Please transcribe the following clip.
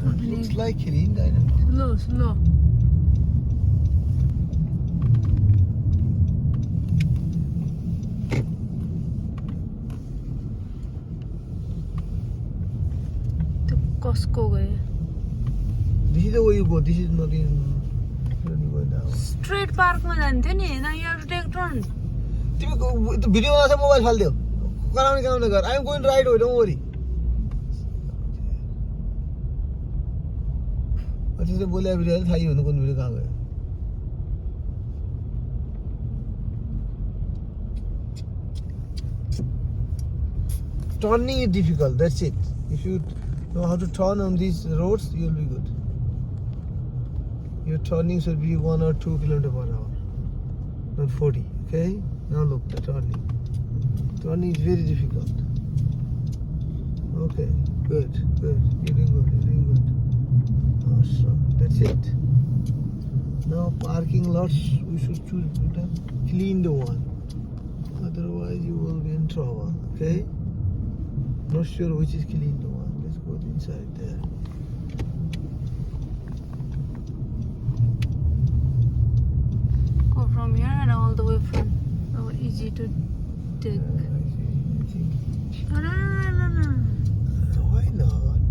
Looks like clean, I don't know. Slow. Costco गए. This is the way you go. This is not in. You go down. Straight park में जाते नहीं. Now you have to take turn. तिमी त्यो video बनाउँछ mobile फाल्दियो कराउने गर I am going right हो don't worry अच्छा से बोले भिडियो थाहै हुनु कुन भिडियो कहाँ गयो turning is difficult, that's it. If you know how to turn on these roads, you'll be good. Your turning should be 1 or 2 km/h, not 40. Okay. Now look, the turning. Turning is very difficult. Okay, good. You're doing good. Awesome. That's it. Now parking lots, we should choose clean the one. Otherwise you will be in trouble. Okay. Not sure which is clean the one. Let's go inside there. Go from here and all the way from. Oh, easy to take. I see. No. Why not?